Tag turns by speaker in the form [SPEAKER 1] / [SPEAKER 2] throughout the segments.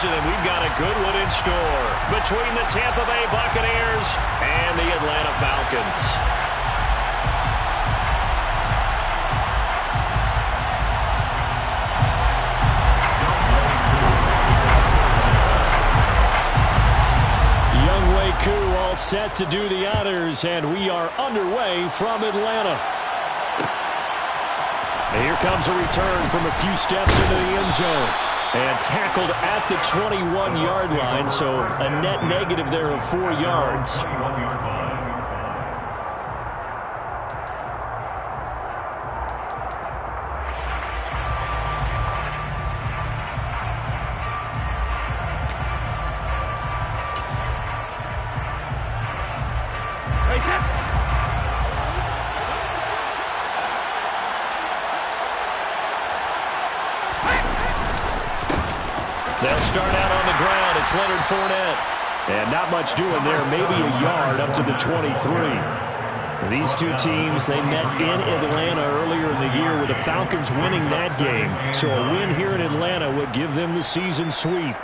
[SPEAKER 1] season, and we've got a good one in store between the Tampa Bay Buccaneers and the Atlanta Falcons.
[SPEAKER 2] All set to do the honors, and we are underway from Atlanta. And here comes a return from a few steps into the end zone. And tackled at the 21-yard line, so a net negative there of 4 yards.
[SPEAKER 1] They'll start out on the ground. It's Leonard Fournette.
[SPEAKER 2] And not much doing there. Maybe a yard up to the 23. These two teams, they met in Atlanta earlier in the year with the Falcons winning that game. So a win here in Atlanta would give them the season sweep.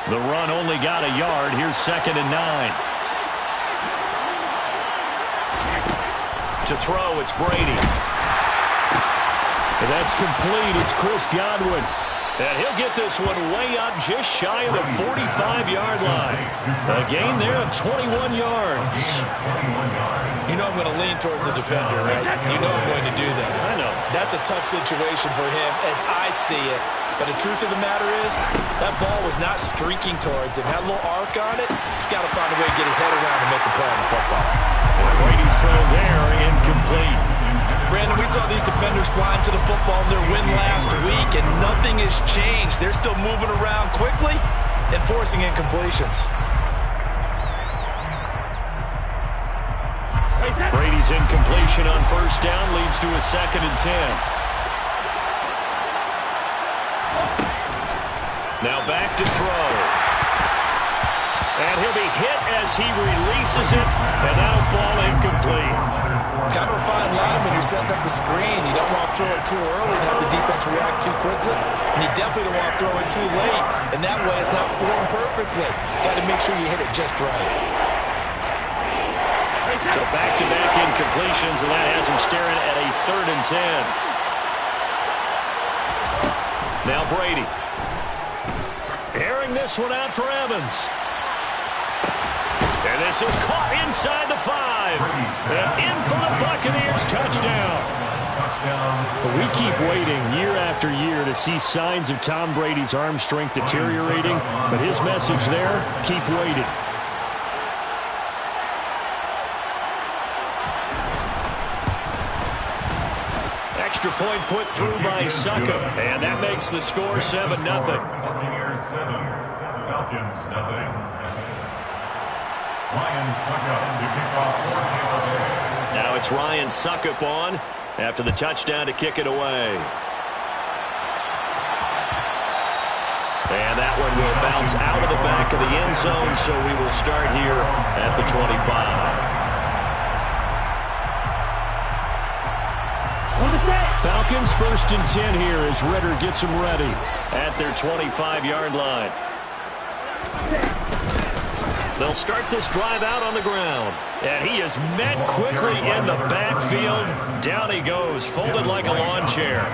[SPEAKER 1] The run only got a yard. Here's 2nd and 9. To throw, it's Brady.
[SPEAKER 2] That's complete. It's Chris Godwin.
[SPEAKER 1] And he'll get this one way up just shy of the 45-yard line. A gain there of 21 yards.
[SPEAKER 3] You know I'm going to lean towards the defender, right? You know I'm going to do that.
[SPEAKER 1] I know.
[SPEAKER 3] That's a tough situation for him as I see it. But the truth of the matter is, that ball was not streaking towards him. Had a little arc on it. He's got to find a way to get his head around and make the play on the football.
[SPEAKER 1] Brady's throw there, incomplete.
[SPEAKER 3] Brandon, we saw these defenders flying to the football in their win last week, and nothing has changed. They're still moving around quickly and forcing incompletions.
[SPEAKER 1] Brady's incompletion on 1st down leads to a 2nd and 10. Now back to throw. And he'll be hit as he releases it, and that'll fall incomplete.
[SPEAKER 3] Kind of a fine line when you're setting up the screen. You don't want to throw it too early and have the defense react too quickly. And you definitely don't want to throw it too late. And that way it's not formed perfectly. Got to make sure you hit it just right.
[SPEAKER 1] So back-to-back incompletions, and that has him staring at a 3rd and 10. Now Brady. Airing this one out for Evans. And this is caught inside the 5. And in for the Buccaneers touchdown.
[SPEAKER 2] We keep waiting year after year to see signs of Tom Brady's arm strength deteriorating. But his message there, keep waiting.
[SPEAKER 1] Extra point put through by Suckup. And that makes the score 7-0.
[SPEAKER 4] Buccaneers 7, Falcons 0. Ryan Suckup to kick off for Tampa Bay.
[SPEAKER 1] Now it's Ryan Suckup on after the touchdown to kick it away. And that one will bounce out of the back of the end zone, so we will start here at the 25.
[SPEAKER 2] Falcons 1st and 10 here as Redder gets them ready
[SPEAKER 1] at their 25-yard line. They'll start this drive out on the ground. And he is met quickly in the backfield. Down he goes, folded like a lawn chair.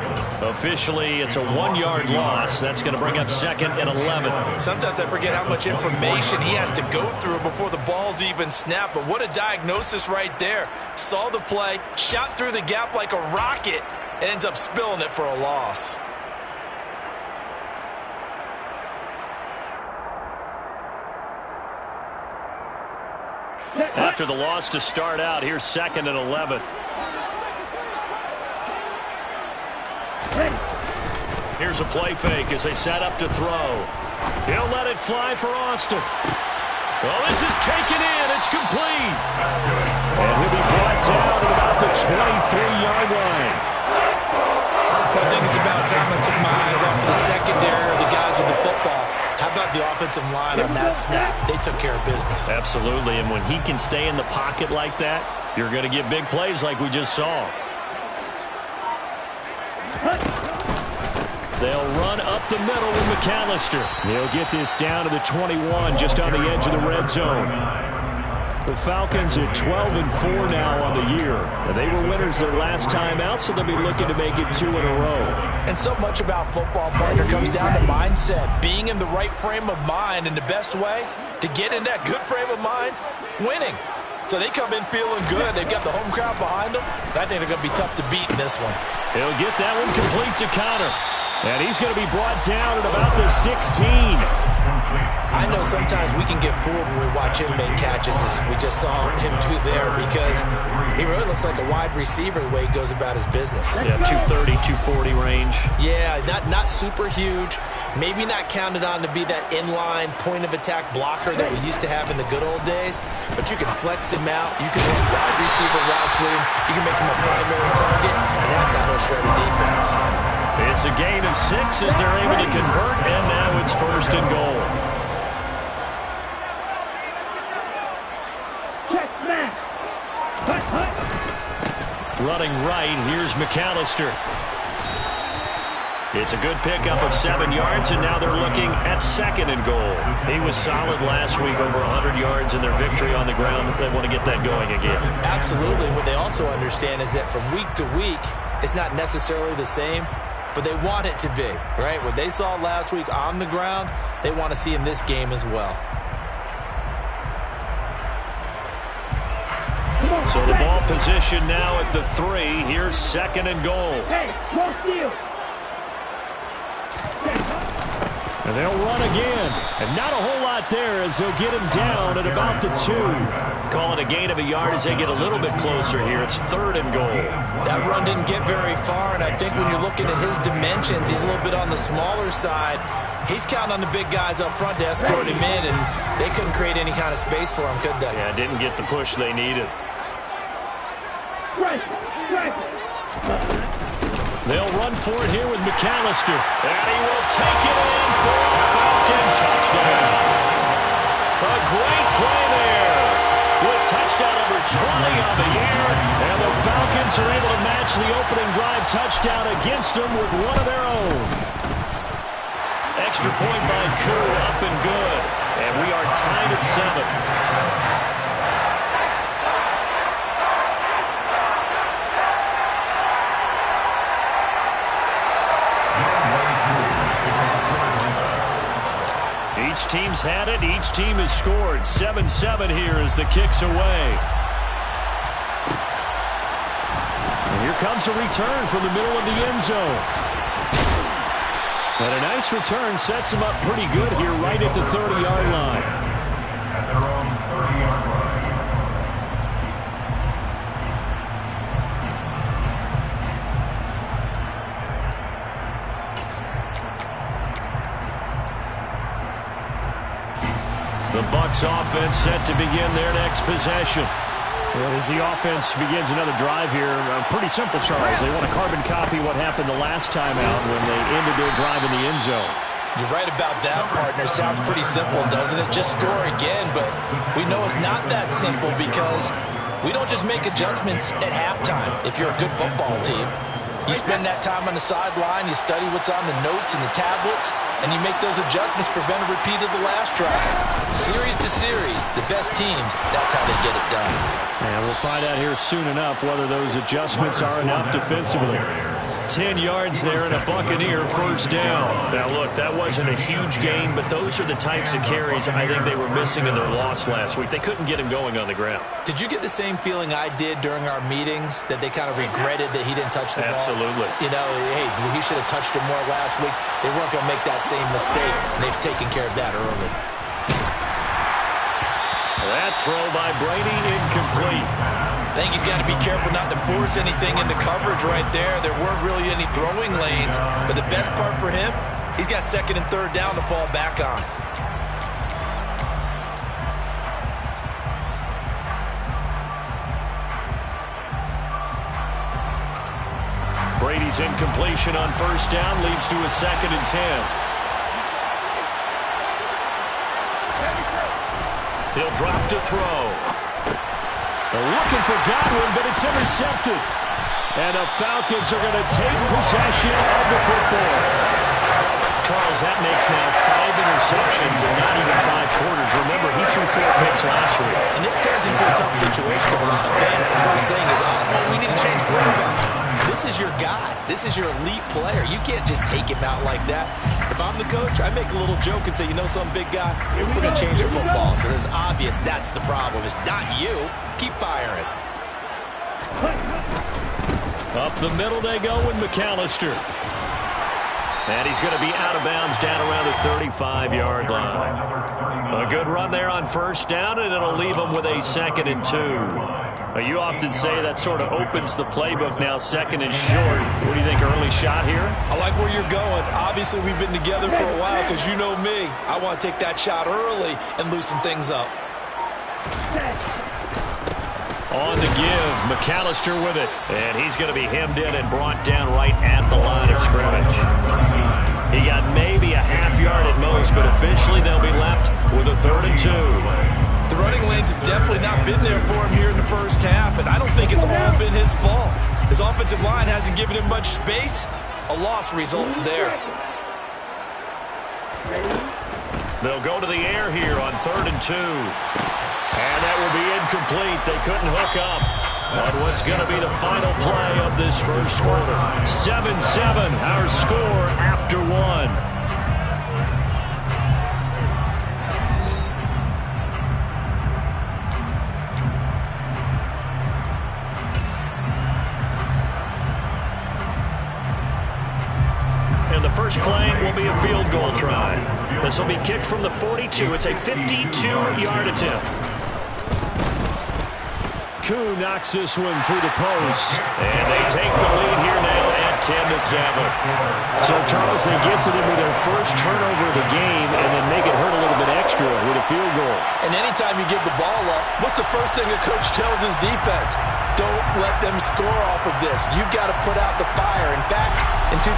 [SPEAKER 1] Officially, it's a 1-yard loss. That's going to bring up 2nd and 11.
[SPEAKER 3] Sometimes I forget how much information he has to go through before the ball's even snapped. But what a diagnosis right there. Saw the play, shot through the gap like a rocket, and ends up spilling it for a loss.
[SPEAKER 1] After the loss to start out, here's 2nd and 11. Here's a play fake as they set up to throw. He'll let it fly for Austin. Well, this is taken in. It's complete.
[SPEAKER 2] And he'll be brought down at about the 23-yard line.
[SPEAKER 3] I think it's about time I took my eyes off of the secondary or the guys with the football. How about the offensive line on that snap? They took care of business.
[SPEAKER 1] Absolutely, and when he can stay in the pocket like that, you're going to get big plays like we just saw. They'll run up the middle with McAllister.
[SPEAKER 2] They'll get this down to the 21, just on the edge of the red zone. The Falcons are 12-4 now on the year. They were winners their last time out, so they'll be looking to make it 2 in a row.
[SPEAKER 3] And so much about football, partner, comes down to mindset. Being in the right frame of mind, and the best way to get in that good frame of mind, winning. So they come in feeling good. They've got the home crowd behind them. I think they're going to be tough to beat in this one.
[SPEAKER 1] He'll get that one complete to Connor.
[SPEAKER 2] And he's going to be brought down at about the 16.
[SPEAKER 3] I know sometimes we can get fooled when we watch him make catches, as we just saw him do there, because he really looks like a wide receiver the way he goes about his business.
[SPEAKER 1] Yeah, 230, 240 range.
[SPEAKER 3] Yeah, not super huge. Maybe not counted on to be that inline point-of-attack blocker that we used to have in the good old days, but you can flex him out. You can run wide receiver routes with him. You can make him a primary target, and that's how he'll shred a defense.
[SPEAKER 1] It's a gain of 6 as they're able to convert, and now it's 1st and goal. Running right, here's McAllister. It's a good pickup of 7 yards, and now they're looking at 2nd and goal. He was solid last week, over 100 yards in their victory on the ground. They want to get that going again.
[SPEAKER 3] Absolutely. What they also understand is that from week to week, it's not necessarily the same, but they want it to be, right? What they saw last week on the ground, they want to see in this game as well.
[SPEAKER 1] So the ball position now at the 3. Here's 2nd and goal.
[SPEAKER 5] Hey, no steal.
[SPEAKER 2] And they'll run again. And not a whole lot there as they'll get him down at about the 2.
[SPEAKER 1] Call it a gain of a yard as they get a little bit closer here. It's 3rd and goal.
[SPEAKER 3] That run didn't get very far, and I think when you're looking at his dimensions, he's a little bit on the smaller side. He's counting on the big guys up front to escort him in, and they couldn't create any kind of space for him, could they?
[SPEAKER 1] Yeah, didn't get the push they needed. They'll run for it here with McAllister. And he will take it in for a Falcon touchdown. A great play there. With touchdown number 20 on the year. And the Falcons are able to match the opening drive touchdown against them with one of their own. Extra point by Koo, up and good. And we are tied at 7. Each team's had it. Each team has scored. 7-7 here as the kick's away. And here comes a return from the middle of the end zone. And a nice return sets him up pretty good here right at the 30-yard line.
[SPEAKER 4] At their own 30-yard line.
[SPEAKER 1] The Bucs offense set to begin their next possession.
[SPEAKER 2] Well, as the offense begins another drive here, pretty simple, Charles. They want to carbon copy what happened the last time out when they ended their drive in the end zone.
[SPEAKER 3] You're right about that, partner. Sounds pretty simple, doesn't it? Just score again, but we know it's not that simple because we don't just make adjustments at halftime if you're a good football team. You spend that time on the sideline, you study what's on the notes and the tablets, and you make those adjustments, prevent a repeat of the last drive. Series to series, the best teams, that's how they get it done.
[SPEAKER 2] And we'll find out here soon enough whether those adjustments are enough defensively.
[SPEAKER 1] 10 yards there and a Buccaneer first down. Now, look, that wasn't a huge gain, but those are the types of carries I think they were missing in their loss last week. They couldn't get him going on the ground.
[SPEAKER 3] Did you get the same feeling I did during our meetings, that they kind of regretted that he didn't touch the ball?
[SPEAKER 1] Absolutely.
[SPEAKER 3] You know, hey, he should have touched it more last week. They weren't going to make that same mistake, and they've taken care of that early.
[SPEAKER 1] That throw by Brady incomplete.
[SPEAKER 3] I think he's got to be careful not to force anything into coverage right there. There weren't really any throwing lanes, but the best part for him, he's got 2nd and 3rd down to fall back on.
[SPEAKER 1] Brady's incompletion on first down leads to a 2nd and 10. He'll drop to throw.
[SPEAKER 2] They're looking for Godwin, but it's intercepted. And the Falcons are going to take possession of the football.
[SPEAKER 1] Charles, that makes now 5 interceptions in not even 5 quarters. Remember, he threw 4 picks last week.
[SPEAKER 3] And this turns into a tough situation because a lot of fans, the first thing is, well, we need to change quarterback. This is your guy. This is your elite player. You can't just take him out like that. If I'm the coach, I make a little joke and say, you know, some big guy, we're going to change the football. So it's obvious that's the problem. It's not you. Keep firing.
[SPEAKER 1] Up the middle they go with McAllister. And he's going to be out of bounds down around the 35-yard line. A good run there on first down, and it'll leave him with a 2nd and 2. You often say that sort of opens the playbook now, 2nd and short. What do you think, early shot here?
[SPEAKER 3] I like where you're going. Obviously, we've been together for a while because you know me. I want to take that shot early and loosen things up.
[SPEAKER 1] On the give, McAllister with it. And he's going to be hemmed in and brought down right at the line of scrimmage. He got maybe a half yard at most, but officially they'll be left with a 3rd and 2.
[SPEAKER 3] The running lanes have definitely not been there for him here in the first half, and I don't think it's all been his fault. His offensive line hasn't given him much space. A loss results there.
[SPEAKER 1] They'll go to the air here on 3rd and 2. And that will be incomplete. They couldn't hook up on what's going to be the final play of this first quarter. 7-7, our score after 1. And the first play will be a field goal try. This will be kicked from the 42. It's a 52-yard attempt.
[SPEAKER 2] Koo knocks this one through the post.
[SPEAKER 1] And they take the lead here now at 10-7.
[SPEAKER 2] So, Charles, they get to them with their first turnover of the game and then make it hurt a little bit extra with a field goal.
[SPEAKER 3] And anytime you give the ball up, what's the first thing a coach tells his defense? Don't let them score off of this. You've got to put out the fire. In fact, in 2021,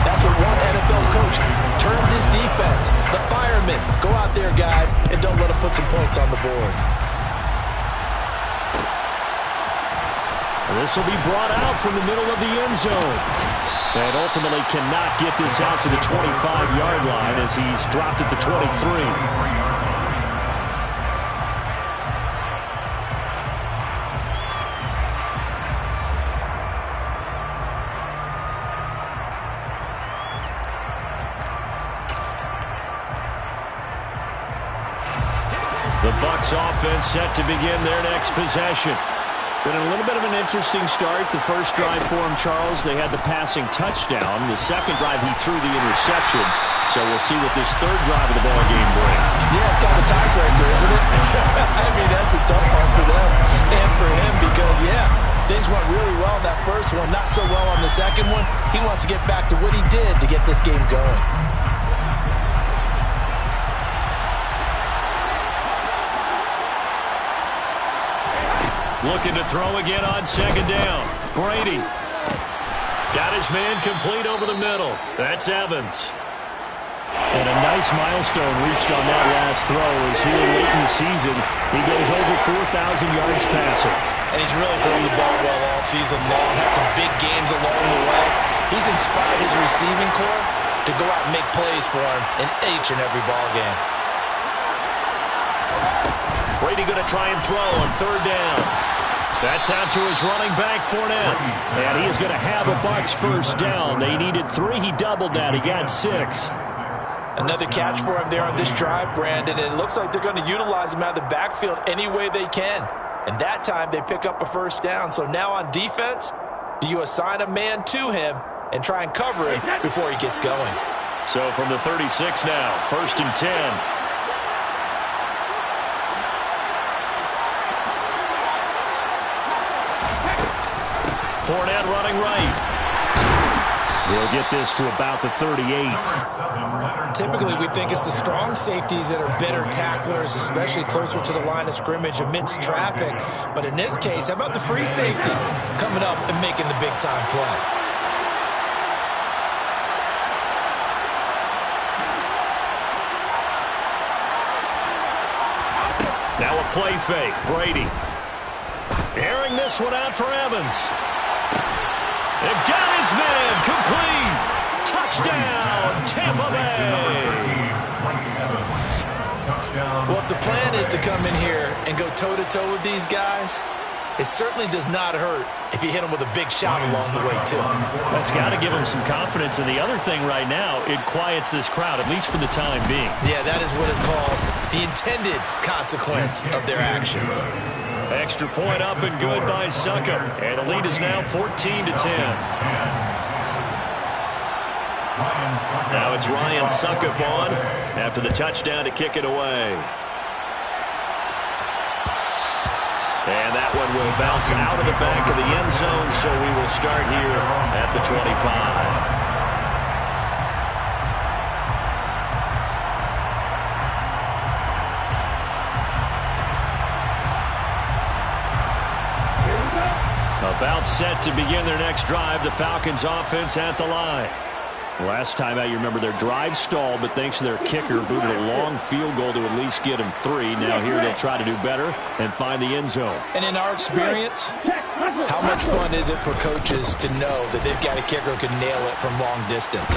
[SPEAKER 3] that's what one NFL coach termed his defense. The firemen. Go out there, guys, and don't let them put some points on the board.
[SPEAKER 2] This will be brought out from the middle of the end zone. And ultimately cannot get this out to the 25-yard line as he's dropped at the 23.
[SPEAKER 1] The Bucs offense set to begin their next possession.
[SPEAKER 2] Been a little bit of an interesting start. The first drive for him, Charles, they had the passing touchdown. The second drive, he threw the interception. So we'll see what this third drive of the ball game brings.
[SPEAKER 3] Yeah, it's kind of a tiebreaker, isn't it? I mean, that's a tough part for them and for him because, yeah, things went really well in that first one, not so well on the second one. He wants to get back to what he did to get this game going.
[SPEAKER 1] Looking to throw again on 2nd down. Brady got his man complete over the middle. That's Evans.
[SPEAKER 2] And a nice milestone reached on that last throw as here late in the season, he goes over 4,000 yards passing.
[SPEAKER 3] And he's really thrown the ball well all season long. Had some big games along the way. He's inspired his receiving corps to go out and make plays for him in each and every ball game.
[SPEAKER 1] Brady going to try and throw on 3rd down. That's out to his running back, Fournette.
[SPEAKER 2] And he is going to have a Bucs first down. They needed 3. He doubled that. He got 6.
[SPEAKER 3] Another catch for him there on this drive, Brandon. And it looks like they're going to utilize him out of the backfield any way they can. And that time they pick up a first down. So now on defense, do you assign a man to him and try and cover him before he gets going?
[SPEAKER 1] So from the 36 now, 1st and 10. Fournette running right.
[SPEAKER 2] We'll get this to about the 38.
[SPEAKER 3] Typically, we think it's the strong safeties that are better tacklers, especially closer to the line of scrimmage amidst traffic. But in this case, how about the free safety coming up and making the big-time play?
[SPEAKER 1] Now a play fake. Brady. Airing this one out for Evans. It got his man. Complete. Touchdown, Tampa Bay.
[SPEAKER 3] Well, if the plan is to come in here and go toe-to-toe with these guys, it certainly does not hurt if you hit them with a big shot along the way, too.
[SPEAKER 2] That's got to give them some confidence. And the other thing right now, it quiets this crowd, at least for the time being.
[SPEAKER 3] Yeah, that is what is called the intended consequence of their actions.
[SPEAKER 1] Extra point up and good by Succop. And the lead is now 14-10. Now it's Ryan Succop on after the touchdown to kick it away. And that one will bounce out of the back of the end zone, so we will start here at the 25. About set to begin their next drive, the Falcons offense at the line.
[SPEAKER 2] Last time out, you remember their drive stalled, but thanks to their kicker, booted a long field goal to at least get them 3. Now here they'll try to do better and find the end zone.
[SPEAKER 3] And in our experience, how much fun is it for coaches to know that they've got a kicker who can nail it from long distance?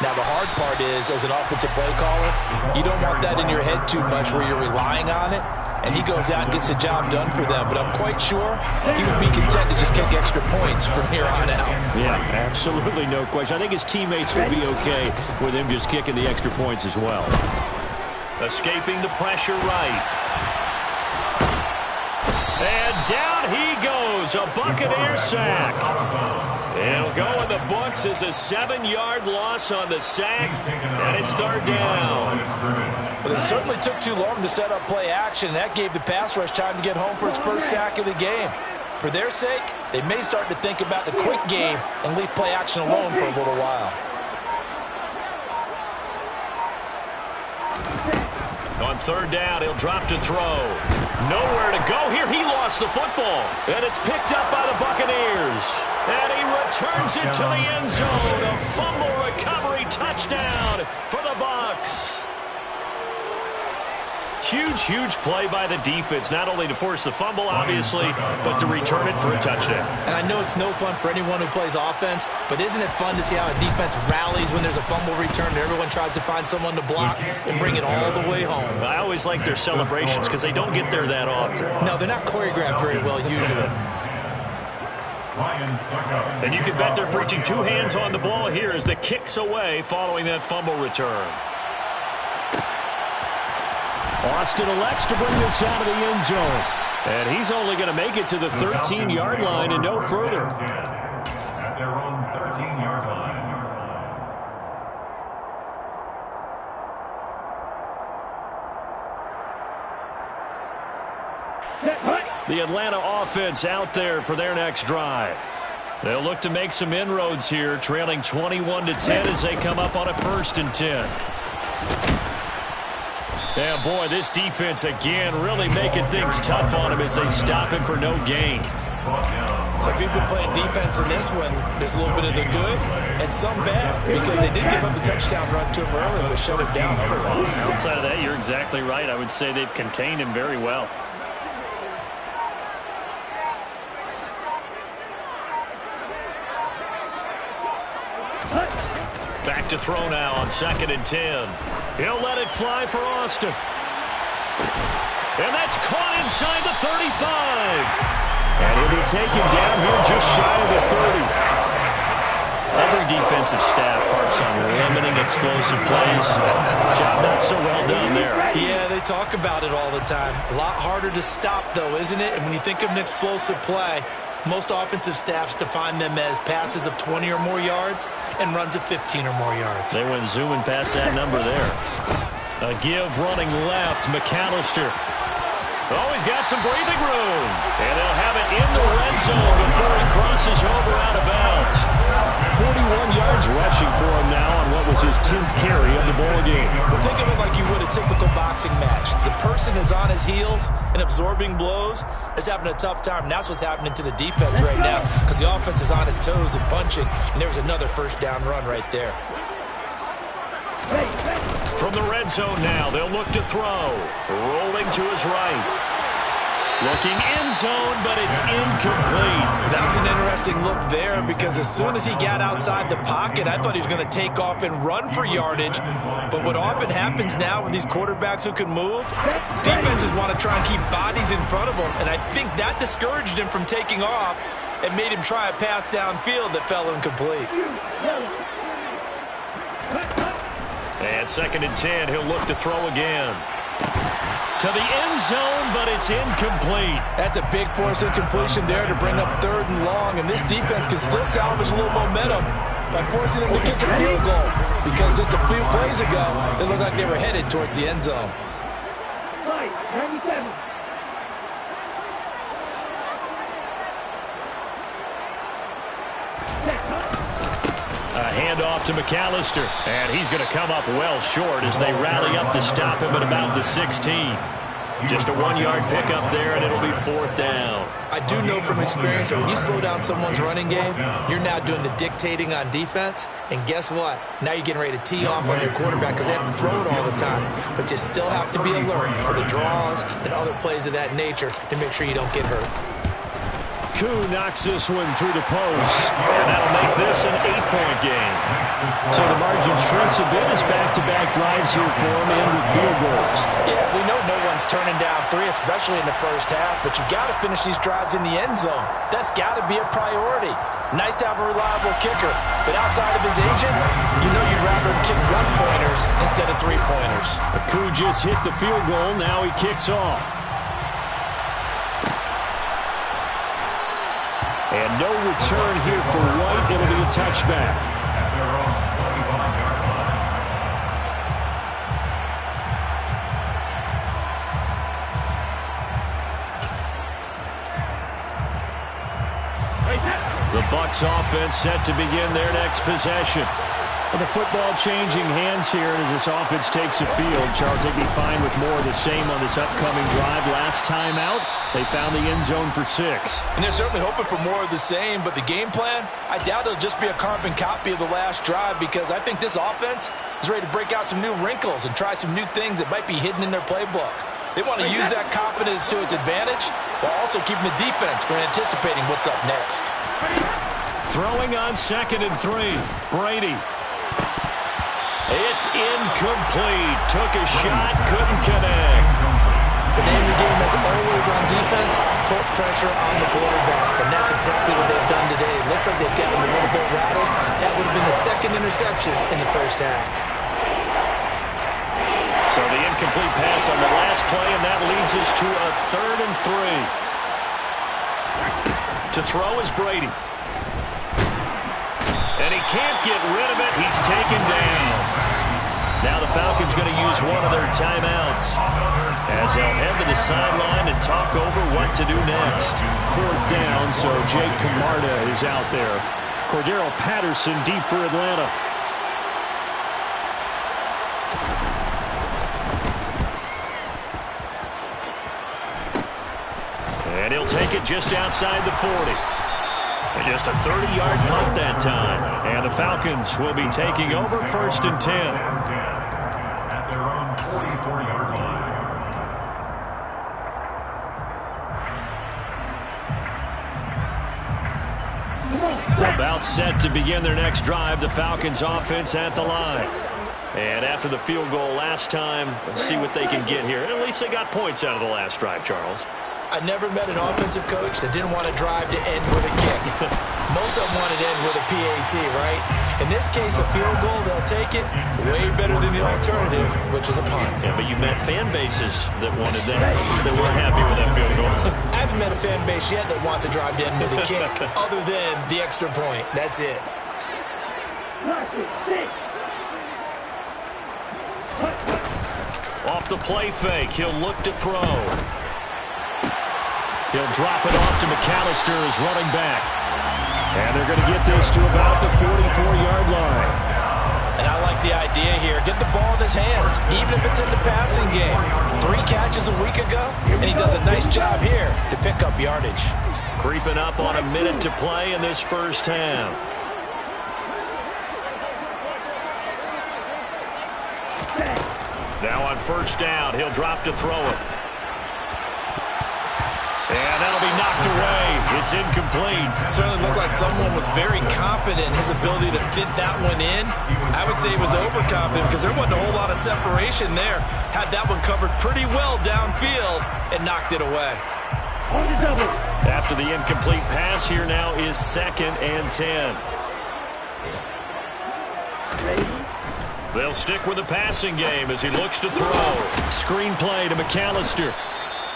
[SPEAKER 3] Now, the hard part is, as an offensive play caller, you don't want that in your head too much where you're relying on it, and he goes out and gets the job done for them. But I'm quite sure he would be content to just kick extra points from here on out.
[SPEAKER 2] Yeah, absolutely no question. I think his teammates will be okay with him just kicking the extra points as well.
[SPEAKER 1] Escaping the pressure right. And down he goes, a Buccaneer sack. It'll go in the books as a 7-yard loss on the sack, and it's third down.
[SPEAKER 3] Well, it certainly took too long to set up play action, and that gave the pass rush time to get home for its first sack of the game. For their sake, they may start to think about the quick game and leave play action alone for a little while.
[SPEAKER 1] On third down, he'll drop to throw. Nowhere to go here. He lost the football. And it's picked up by the Buccaneers. And he returns it to the end zone. A fumble recovery touchdown for the Bucs. Huge, huge play by the defense, not only to force the fumble, obviously, but to return it for a touchdown.
[SPEAKER 3] And I know it's no fun for anyone who plays offense, but isn't it fun to see how a defense rallies when there's a fumble return and everyone tries to find someone to block and bring it all the way home?
[SPEAKER 1] I always like their celebrations because they don't get there that often.
[SPEAKER 3] No, they're not choreographed very well usually.
[SPEAKER 1] And you can bet they're preaching 2 hands on the ball here as the kick's away following that fumble return.
[SPEAKER 2] Austin elects to bring this out of the end zone. And he's only going to make it to the 13-yard line and no further.
[SPEAKER 4] At their own 13-yard line.
[SPEAKER 1] The Atlanta offense out there for their next drive. They'll look to make some inroads here, trailing 21-10 as they come up on a 1st and 10. Yeah, boy, this defense again really making things tough on him as they stop him for no gain.
[SPEAKER 3] So if you've been playing defense in this one, there's a little bit of the good and some bad, because they did give up the touchdown run to him early, but shut it down otherwise.
[SPEAKER 2] Outside of that, you're exactly right. I would say they've contained him very well.
[SPEAKER 1] Back to throw now on 2nd and 10. He'll let it fly for Austin. And that's caught inside the 35.
[SPEAKER 2] And he'll be taken down here just shy of the 30.
[SPEAKER 1] Every defensive staff harps on limiting explosive plays. Job not so well done there.
[SPEAKER 3] Yeah, they talk about it all the time. A lot harder to stop, though, isn't it? And when you think of an explosive play, most offensive staffs define them as passes of 20 or more yards and runs of 15 or more yards.
[SPEAKER 1] They went zooming past that number there. A give running left, McAllister. Oh, he's got some breathing room. And they'll have it in the red zone before he crosses over out of bounds.
[SPEAKER 2] 41 yards rushing for him now on what was his 10th carry of the ball game.
[SPEAKER 3] Well, think of it like you would a typical boxing match. The person is on his heels and absorbing blows, is having a tough time. And that's what's happening to the defense right now, because the offense is on his toes and punching, and there was another 1st down run right there.
[SPEAKER 1] From the red zone now, they'll look to throw. Rolling to his right. Looking end zone, but it's incomplete.
[SPEAKER 3] That was an interesting look there because as soon as he got outside the pocket, I thought he was going to take off and run for yardage. But what often happens now with these quarterbacks who can move, defenses want to try and keep bodies in front of them, and I think that discouraged him from taking off and made him try a pass downfield that fell incomplete.
[SPEAKER 1] And 2nd and 10, he'll look to throw again. To the end zone, but it's incomplete.
[SPEAKER 3] That's a big force incompletion there to bring up 3rd and long, and this defense can still salvage a little momentum by forcing them to kick a field goal because just a few plays ago, they looked like they were headed towards the end zone.
[SPEAKER 1] A handoff to McAllister, and he's going to come up well short as they rally up to stop him at about the 16. Just a 1-yard pickup there, and it'll be 4th down.
[SPEAKER 3] I do know from experience that when you slow down someone's running game, you're now doing the dictating on defense, and guess what? Now you're getting ready to tee off on your quarterback because they have to throw it all the time, but you still have to be alert for the draws and other plays of that nature to make sure you don't get hurt.
[SPEAKER 2] Koo knocks this one through the post.
[SPEAKER 1] And that'll make this an 8-point game.
[SPEAKER 2] So the margin shrinks a bit as back-to-back drives here for him and with field goals.
[SPEAKER 3] Yeah, we know no one's turning down 3, especially in the first half, but you've got to finish these drives in the end zone. That's got to be a priority. Nice to have a reliable kicker, but outside of his agent, you know you'd rather him kick 1-pointers instead of 3-pointers.
[SPEAKER 2] Koo just hit the field goal. Now he kicks off. And no return here for White. It'll be a touchback.
[SPEAKER 1] The Bucs offense set to begin their next possession.
[SPEAKER 2] Well, the football changing hands here as this offense takes the field. Charles, they'd be fine with more of the same on this upcoming drive. Last time out, they found the end zone for 6.
[SPEAKER 3] And they're certainly hoping for more of the same, but the game plan, I doubt it'll just be a carbon copy of the last drive because I think this offense is ready to break out some new wrinkles and try some new things that might be hidden in their playbook. They want to use that confidence to its advantage while also keeping the defense from anticipating what's up next.
[SPEAKER 1] Throwing on 2nd and 3. Brady. It's incomplete. Took a shot, couldn't connect.
[SPEAKER 3] The name of the game, as always on defense, put pressure on the quarterback. And that's exactly what they've done today. It looks like they've gotten him a little bit rattled. That would have been the 2nd interception in the first half.
[SPEAKER 1] So the incomplete pass on the last play, and that leads us to a 3rd and 3. To throw is Brady. And he can't get rid of it. He's taken down. Now the Falcons going to use one of their timeouts as they'll head to the sideline and talk over what to do next.
[SPEAKER 2] 4th down, so Jake Camarda is out there. Cordero Patterson deep for Atlanta.
[SPEAKER 1] And he'll take it just outside the 40. And just a 30-yard punt that time. And the Falcons will be taking over 1st and 10.
[SPEAKER 4] At their own 44-yard line.
[SPEAKER 1] About set to begin their next drive. The Falcons offense at the line. And after the field goal last time, let's see what they can get here. At least they got points out of the last drive, Charles.
[SPEAKER 3] I never met an offensive coach that didn't want to drive to end with a kick. Most of them wanted to end with a PAT, right? In this case, a field goal, they'll take it. Way better than the alternative, which is a punt.
[SPEAKER 1] Yeah, but you met fan bases that wanted that. They weren't happy with that field goal.
[SPEAKER 3] I haven't met a fan base yet that wants to drive to end with a kick other than the extra point. That's it.
[SPEAKER 1] Off the play fake, he'll look to throw. He'll drop it off to McAllister as running back.
[SPEAKER 2] And they're going to get this to about the 44-yard line.
[SPEAKER 3] And I like the idea here. Get the ball in his hands, even if it's in the passing game. 3 catches a week ago, and he does a nice job here to pick up yardage.
[SPEAKER 1] Creeping up on a minute to play in this first half. Now on first down, he'll drop to throw it. And that'll be knocked away. It's incomplete.
[SPEAKER 3] Certainly looked like someone was very confident in his ability to fit that one in. I would say he was overconfident because there wasn't a whole lot of separation there. Had that one covered pretty well downfield and knocked it away.
[SPEAKER 1] After the incomplete pass, here now is 2nd and 10. They'll stick with the passing game as he looks to throw. Screen play to McAllister.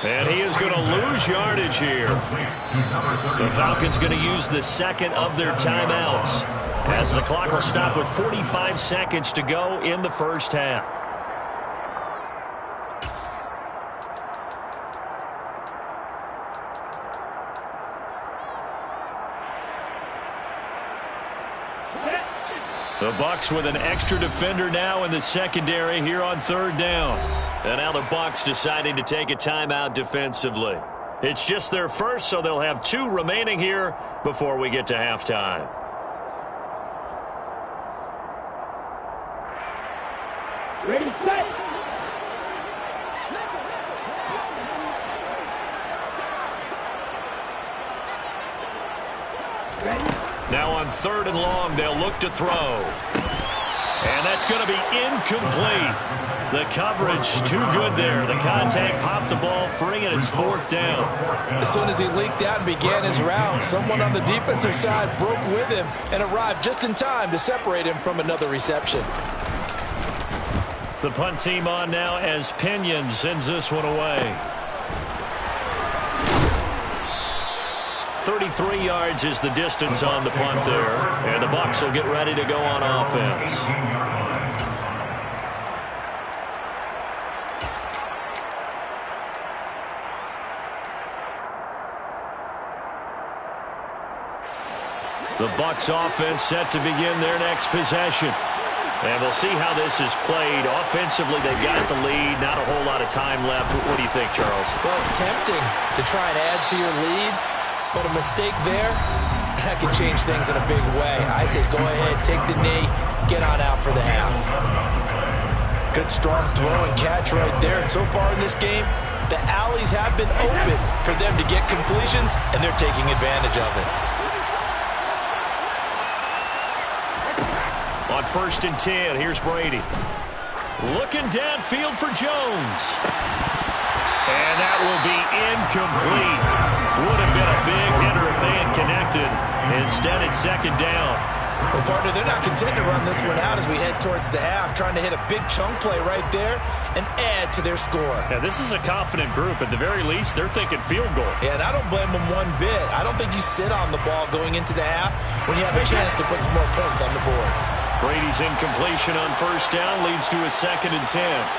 [SPEAKER 1] And he is going to lose yardage here. The Falcons going to use the second of their timeouts as the clock will stop with 45 seconds to go in the first half. The Bucs with an extra defender now in the secondary here on 3rd down. And now the Bucs deciding to take a timeout defensively. It's just their first, so they'll have 2 remaining here before we get to halftime.
[SPEAKER 5] Ready, set.
[SPEAKER 1] Now on 3rd and long, they'll look to throw. And that's going to be incomplete. The coverage too good there. The contact popped the ball free, and it's 4th down.
[SPEAKER 3] As soon as he leaked out and began his route, someone on the defensive side broke with him and arrived just in time to separate him from another reception.
[SPEAKER 1] The punt team on now as Pinion sends this one away. 33 yards is the distance on the punt there. And the Bucs will get ready to go on offense. The Bucs offense set to begin their next possession. And we'll see how this is played. Offensively, they've got the lead. Not a whole lot of time left. What do you think, Charles?
[SPEAKER 3] Well, it's tempting to try and add to your lead. But a mistake there, that could change things in a big way. I say go ahead, take the knee, get on out for the half. Good strong throw and catch right there. And so far in this game, the alleys have been open for them to get completions, and they're taking advantage of it.
[SPEAKER 1] On 1st and 10, here's Brady. Looking downfield for Jones. And that will be incomplete. Would have been a big hitter if they had connected. Instead, it's 2nd down.
[SPEAKER 3] Well, partner, they're not content to run this one out as we head towards the half, trying to hit a big chunk play right there and add to their score.
[SPEAKER 1] Yeah, this is a confident group. At the very least, they're thinking field goal.
[SPEAKER 3] Yeah, and I don't blame them one bit. I don't think you sit on the ball going into the half when you have a chance to put some more points on the board.
[SPEAKER 1] Brady's incompletion on 1st down leads to a 2nd and 10.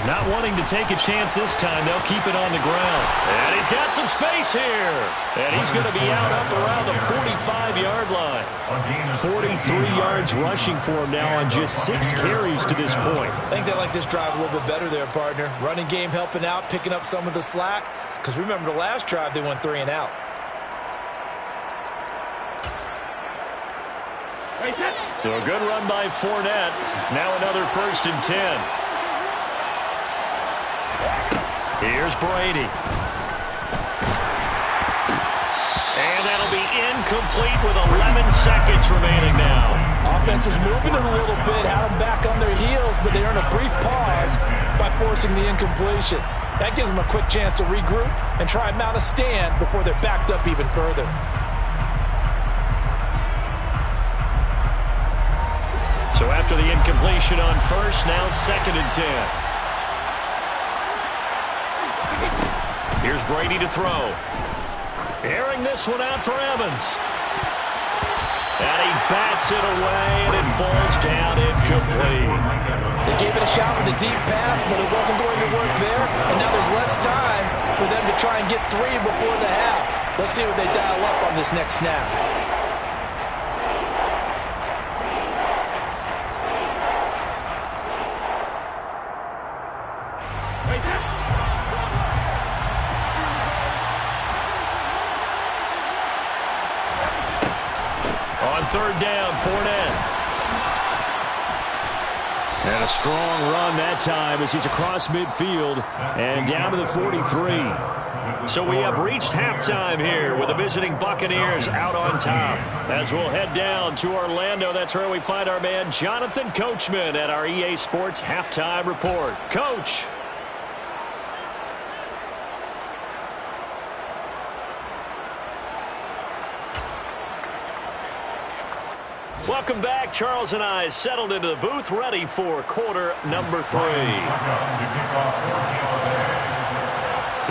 [SPEAKER 1] Not wanting to take a chance this time, they'll keep it on the ground. And he's got some space here. And he's going to be out up around the 45-yard line. 43 yards rushing for him now on just 6 carries to this point.
[SPEAKER 3] I think they like this drive a little bit better there, partner. Running game helping out, picking up some of the slack. Because remember the last drive, they went 3 and out.
[SPEAKER 1] So a good run by Fournette. Now another 1st and 10. Here's Brady. And that'll be incomplete with 11 seconds remaining now.
[SPEAKER 3] Offense is moving it a little bit, had them back on their heels, but they earn a brief pause by forcing the incompletion. That gives them a quick chance to regroup and try and mount a stand before they're backed up even further.
[SPEAKER 1] So after the incompletion on 1st, now 2nd and 10. Here's Brady to throw. Airing this one out for Evans. And he bats it away, and it falls down incomplete.
[SPEAKER 3] They gave it a shot with a deep pass, but it wasn't going to work there. And now there's less time for them to try and get 3 before the half. Let's see what they dial up on this next snap.
[SPEAKER 1] On 3rd down, Fournette.
[SPEAKER 2] And a strong run that time as he's across midfield and down to the 43.
[SPEAKER 1] So we have reached halftime here with the visiting Buccaneers out on top. As we'll head down to Orlando, that's where we find our man Jonathan Coachman at our EA Sports Halftime Report. Coach. Welcome back. Charles and I settled into the booth ready for quarter number 3.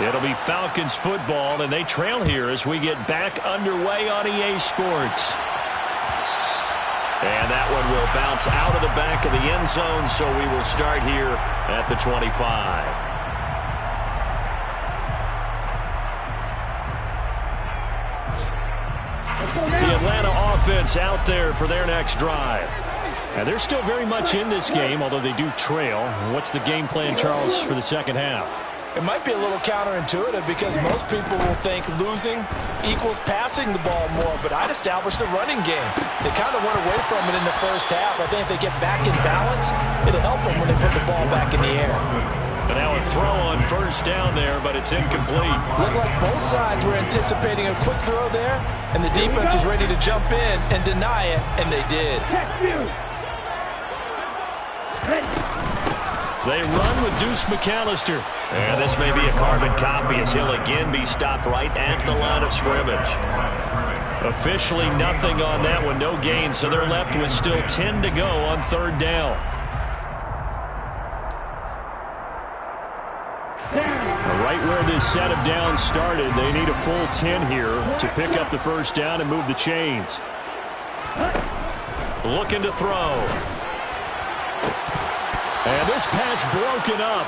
[SPEAKER 1] It'll be Falcons football, and they trail here as we get back underway on EA Sports. And that one will bounce out of the back of the end zone, so we will start here at the 25. The Atlanta offense out there for their next drive. And they're still very much in this game, although they do trail. What's the game plan, Charles, for the second half?
[SPEAKER 3] It might be a little counterintuitive because most people will think losing equals passing the ball more, but I'd establish the running game. They kind of went away from it in the first half. I think if they get back in balance, it'll help them when they put the ball back in the air.
[SPEAKER 1] And now a throw on first down there, but it's incomplete.
[SPEAKER 3] Looked like both sides were anticipating a quick throw there, and the defense was ready to jump in and deny it, and they did.
[SPEAKER 1] They run with Deuce McAllister. And this may be a carbon copy as he'll again be stopped right at the line of scrimmage. Officially nothing on that one, no gain, so they're left with still 10 to go on third down.
[SPEAKER 2] Right where this set of downs started, they need a full 10 here to pick up the first down and move the chains.
[SPEAKER 1] Looking to throw.
[SPEAKER 2] And this pass broken up.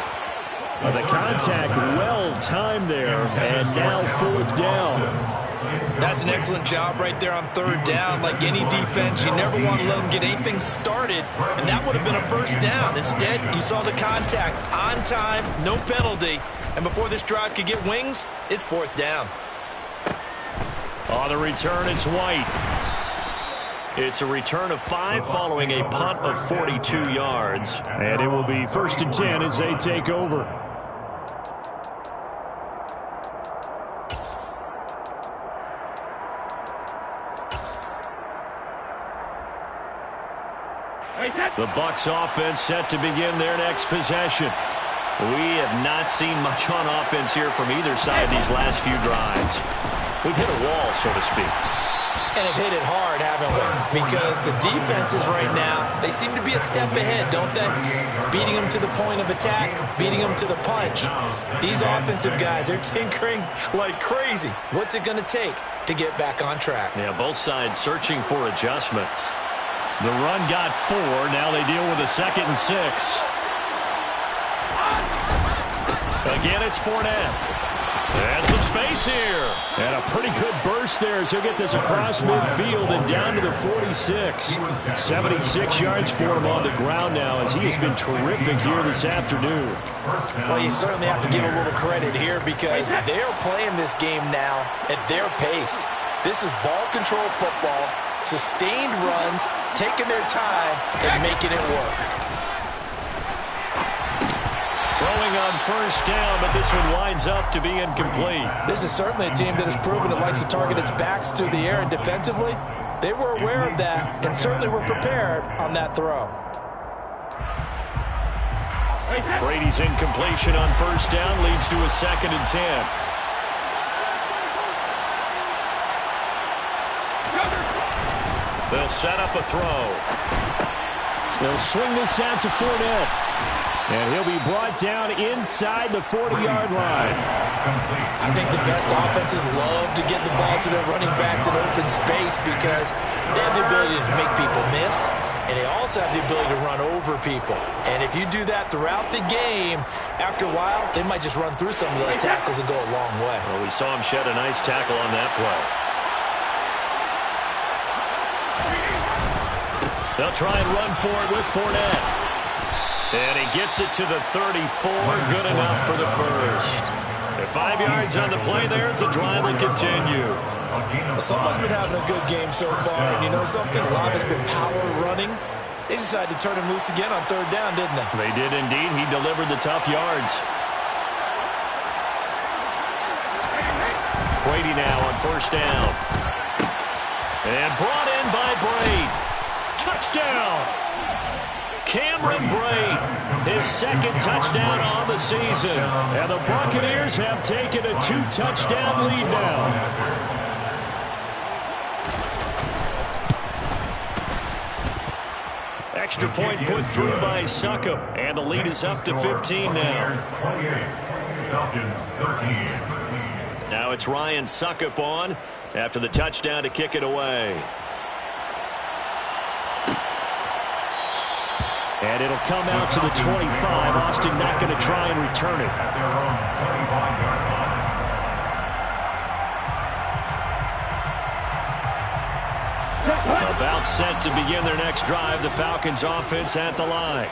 [SPEAKER 2] The contact well timed there, and now fourth down.
[SPEAKER 3] That's an excellent job right there on third down. Like any defense, you never want to let them get anything started, and that would have been a first down. Instead, you saw the contact on time, no penalty, and before this drive could get wings, it's fourth down.
[SPEAKER 1] On the return, it's White. It's a return of 5 following a punt of 42 yards.
[SPEAKER 2] And it will be 1st and 10 as they take over.
[SPEAKER 1] The Bucs offense set to begin their next possession. We have not seen much on offense here from either side these last few drives. We've hit a wall, so to speak.
[SPEAKER 3] And have hit it hard, haven't we? Because the defenses right now, they seem to be a step ahead, don't they? Beating them to the point of attack, beating them to the punch. These offensive guys, they're tinkering like crazy. What's it going to take to get back on track?
[SPEAKER 1] Yeah, both sides searching for adjustments. The run got 4. Now they deal with a 2nd and 6. Again, it's Fournette. And some space here.
[SPEAKER 2] And a pretty good burst there as he'll get this across midfield and down to the 46. 76 yards for him on the ground now as he has been terrific here this afternoon.
[SPEAKER 3] Well, you certainly have to give a little credit here because they are playing this game now at their pace. This is ball control football, sustained runs, taking their time and making it work.
[SPEAKER 1] Throwing on first down, but this one winds up to be incomplete.
[SPEAKER 3] This is certainly a team that has proven it likes to target its backs through the air, and defensively, they were aware of that and certainly were prepared on that throw.
[SPEAKER 1] Brady's incompletion on first down leads to a 2nd and 10. They'll set up a throw.
[SPEAKER 2] They'll swing this out to Fournette. And he'll be brought down inside the 40-yard line.
[SPEAKER 3] I think the best offenses love to get the ball to their running backs in open space because they have the ability to make people miss, and they also have the ability to run over people. And if you do that throughout the game, after a while, they might just run through some of those tackles and go a long way.
[SPEAKER 1] Well, we saw him shed a nice tackle on that play. They'll try and run for it with Fournette. And he gets it to the 34. Good enough for the first. At 5 yards on the play there, as the drive will continue.
[SPEAKER 3] Well, someone's been having a good game so far. And you know something? A lot has been power running. They decided to turn him loose again on third down, didn't they?
[SPEAKER 1] They did indeed. He delivered the tough yards. Brady now on first down. And brought in by Braid. Touchdown! Cameron Braid, his second touchdown on the season. And the Buccaneers have taken a 2-touchdown lead now. Extra point put through by Succop, and the lead is up to 15 now.
[SPEAKER 4] Falcons 13.
[SPEAKER 1] Now it's Ryan Succop on after the touchdown to kick it away.
[SPEAKER 2] And it'll come out to the 25. Austin not going to try and return it.
[SPEAKER 4] At their own 25-yard line.
[SPEAKER 1] About set to begin their next drive. The Falcons offense at the line.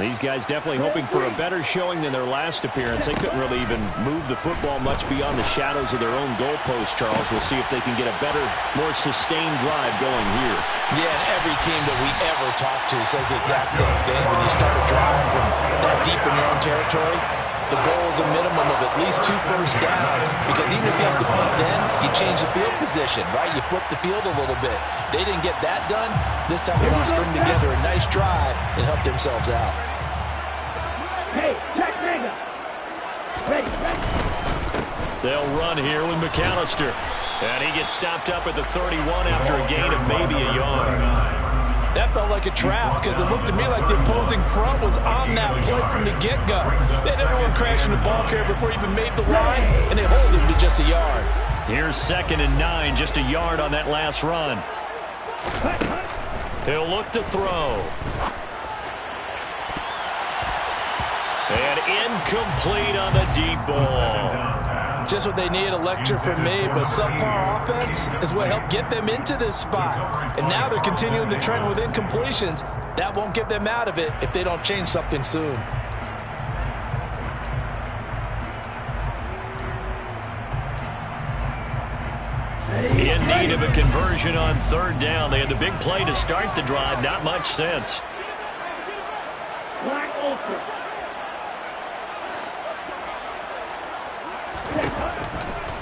[SPEAKER 2] These guys definitely hoping for a better showing than their last appearance. They couldn't really even move the football much beyond the shadows of their own goalpost, Charles. We'll see if they can get a better, more sustained drive going here.
[SPEAKER 3] Yeah, and every team that we ever talk to says the exact same thing. When you start a drive from that deep in your own territory, the goal is a minimum of at least 2 first downs, because even if you have to punt then, you change the field position, right? You flip the field a little bit. They didn't get that done. This time they want to string together a nice drive and help themselves out.
[SPEAKER 5] Hey, check nigga. Ready.
[SPEAKER 1] They'll run here with McAllister. And he gets stopped up at the 31 after a gain of maybe a yard.
[SPEAKER 3] That felt like a trap, because it looked to me like the opposing front was on that play from the get-go. They had everyone crashing the ball carrier before he even made the line, and they hold him to just a yard.
[SPEAKER 1] Here's 2nd and 9, just a yard on that last run. He'll look to throw. And incomplete on the deep ball.
[SPEAKER 3] Just what they need, a lecture from me, but subpar offense is what helped get them into this spot. And now they're continuing the trend with incompletions. That won't get them out of it if they don't change something soon.
[SPEAKER 1] In need of a conversion on third down. They had the big play to start the drive. Not much sense.
[SPEAKER 5] Black Ultra.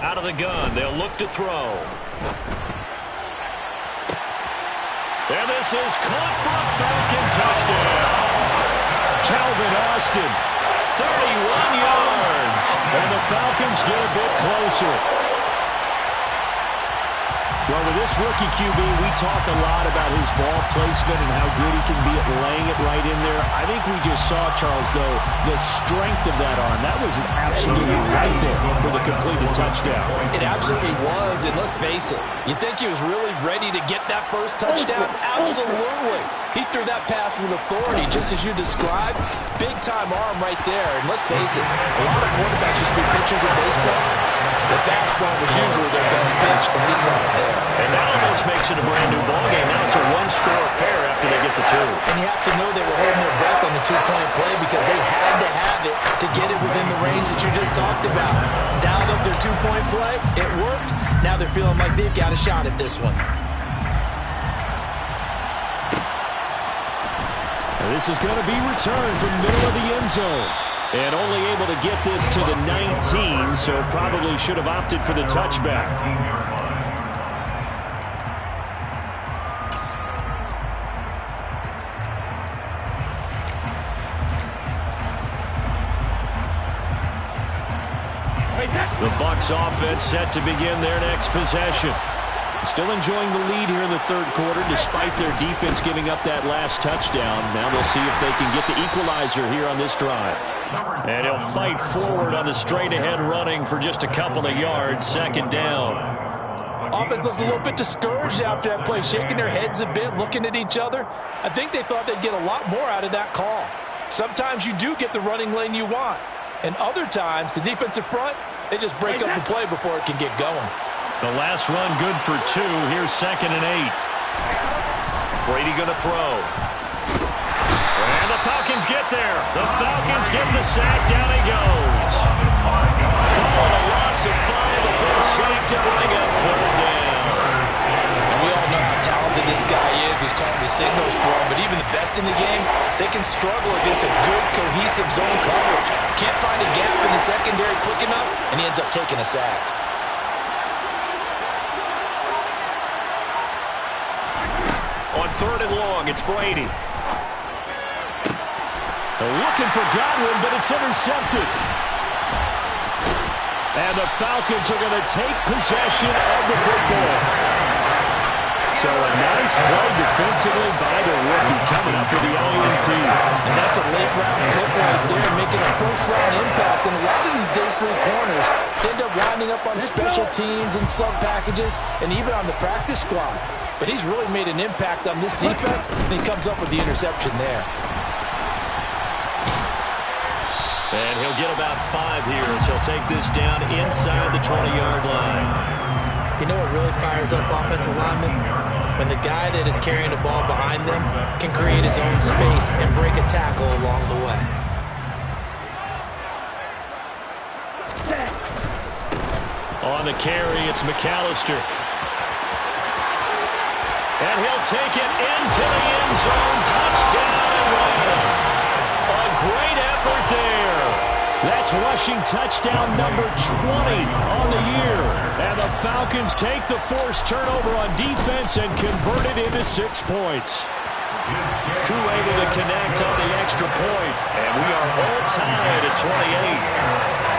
[SPEAKER 1] Out of the gun, they'll look to throw. And this is caught for a Falcon touchdown.
[SPEAKER 2] Calvin Austin.
[SPEAKER 1] 31 yards.
[SPEAKER 2] And the Falcons get a bit closer. Well, with this rookie QB, we talk a lot about his ball placement and how good he can be at laying it right in there. I think we just saw, Charles, though, the strength of that arm. That was an absolutely rifle for the completed touchdown.
[SPEAKER 3] It absolutely was, and let's face it, you think he was really ready to get that first touchdown? Absolutely. He threw that pass with authority, just as you described. Big-time arm right there, and let's face it, a lot of quarterbacks used to be pitchers in baseball. The fastball was usually their best pitch, and we saw it there.
[SPEAKER 1] And that almost makes it a brand-new ballgame. Now it's a one-score affair after they get the 2.
[SPEAKER 3] And you have to know they were holding their breath on the 2-point play, because they had to have it to get it within the range that you just talked about. Dialed up their 2-point play. It worked. Now they're feeling like they've got a shot at this one.
[SPEAKER 2] And this is going to be returned from the middle of the end zone. And only able to get this to the 19, so probably should have opted for the touchback.
[SPEAKER 1] The Bucs offense set to begin their next possession.
[SPEAKER 2] Still enjoying the lead here in the third quarter, despite their defense giving up that last touchdown. Now we'll see if they can get the equalizer here on this drive.
[SPEAKER 1] And he'll fight forward on the straight-ahead running for just a couple of yards. 2nd down.
[SPEAKER 3] Offense looked a little bit discouraged after that play, shaking their heads a bit, looking at each other. I think they thought they'd get a lot more out of that call. Sometimes you do get the running lane you want. And other times, the defensive front, they just break up the play before it can get going.
[SPEAKER 1] The last run good for 2. Here's 2nd and 8. Brady going to throw. And the Falcons get there. The Falcons get the sack. Down he goes. Call it a loss of 5. A big sack to bring up 3rd down.
[SPEAKER 3] And we all know how talented this guy is who's calling the signals for him, but even the struggle against a good, cohesive zone coverage. Can't find a gap in the secondary quick enough, and he ends up taking a sack.
[SPEAKER 1] On 3rd and long, it's Brady.
[SPEAKER 2] They're looking for Godwin, but it's intercepted. And the Falcons are going to take possession of the football. So a nice play defensively by the rookie coming up with the INT.
[SPEAKER 3] And that's a late-round pick right there, making a first-round impact. And a lot of these day 3 corners end up winding up on special teams and sub-packages and even on the practice squad. But he's really made an impact on this defense, and he comes up with the interception there.
[SPEAKER 1] And he'll get about 5 here as he'll take this down inside the 20-yard line.
[SPEAKER 3] You know what really fires up offensive linemen? When the guy that is carrying the ball behind them can create his own space and break a tackle along the way.
[SPEAKER 1] On the carry, it's McAllister. And he'll take it into the end zone. Touchdown, Atlanta. A great effort there.
[SPEAKER 2] That's rushing touchdown number 20 on the year. And the Falcons take the forced turnover on defense and convert it into 6 points.
[SPEAKER 1] Crew able to connect on the extra point. And we are all tied at 28.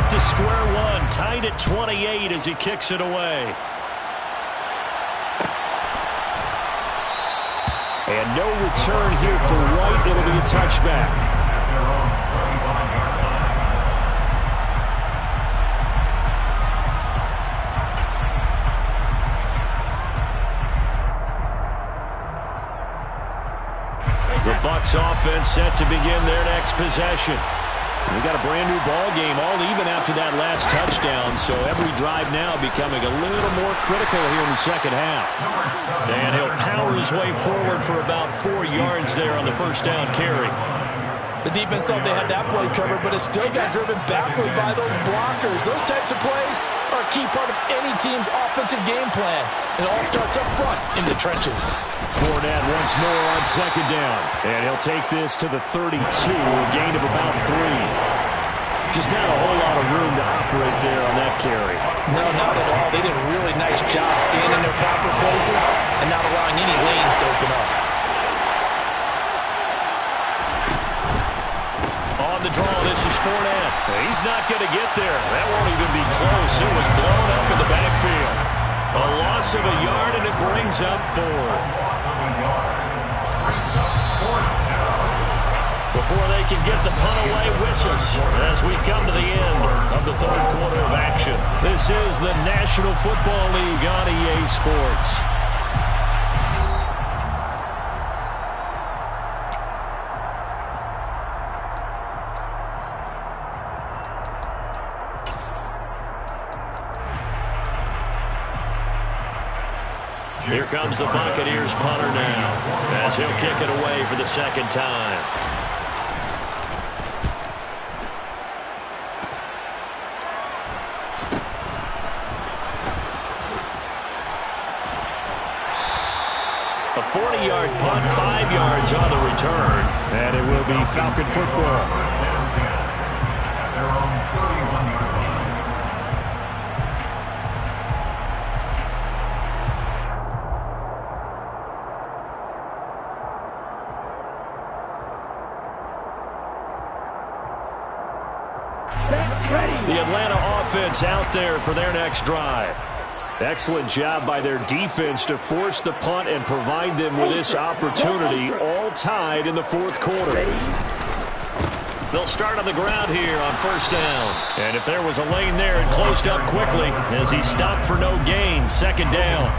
[SPEAKER 1] To square one, tied at 28 as he kicks it away.
[SPEAKER 2] And no return here for White. It'll be a touchback.
[SPEAKER 1] The Bucs offense set to begin their next possession. We got a brand new ball game, all even after that last touchdown, so every drive now becoming a little more critical here in the second half. And he'll power his way forward for about 4 yards there on the first down carry.
[SPEAKER 3] The defense thought they had that play covered, but it still got driven backward by those blockers. Those types of plays are a key part of any team's offensive game plan. It all starts up front in the trenches.
[SPEAKER 2] Fournette once more on second down. And he'll take this to the 32, a gain of about 3. Just not a whole lot of room to operate there on that carry.
[SPEAKER 3] No, not at all. They did a really nice job staying in their proper places and not allowing any lanes to open up.
[SPEAKER 1] On the draw, this is Fournette. He's not going to get there. That won't even be close. It was blown up in the backfield. A loss of a yard, and it brings up 4th. Before they can get the punt away, whistles as we come to the end of the 3rd quarter of action. This is the National Football League on EA Sports. Here comes the Buccaneers punter now as he'll kick it away for the 2nd time. A 40-yard punt, 5 yards on the return.
[SPEAKER 2] And it will be Falcon football.
[SPEAKER 1] The Atlanta offense out there for their next drive.
[SPEAKER 2] Excellent job by their defense to force the punt and provide them with this opportunity, all tied in the 4th quarter.
[SPEAKER 1] They'll start on the ground here on 1st down. And if there was a lane there, it closed up quickly as he stopped for no gain. 2nd down.